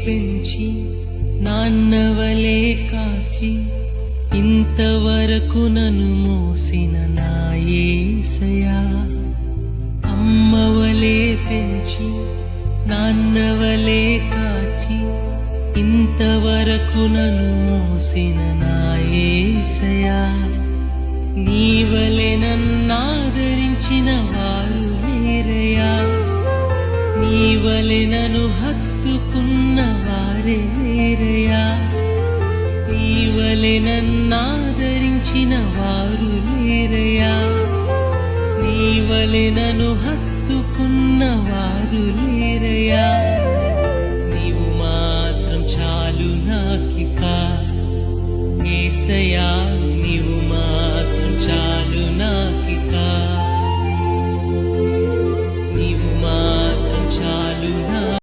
పెంచి నాన్నవలే కాచి ఇంతవరకు నన్ను మోసిన నా యేసయ్యా, అమ్మవలే పెంచి నాన్నవలే కాచి ఇంతవరకు నన్ను మోసిన నా యేసయ్యా, నీవలే నన్నాదరించిన వారు లేరయ్యా, నీవలే నన్ను హత్తుకున్న వారే లేరయ్యా, నీవలే నన్నాదరించిన వారు లేరయ్యా, నీవలే నన్ను హత్తుకున్న వారు లేరయ్యా.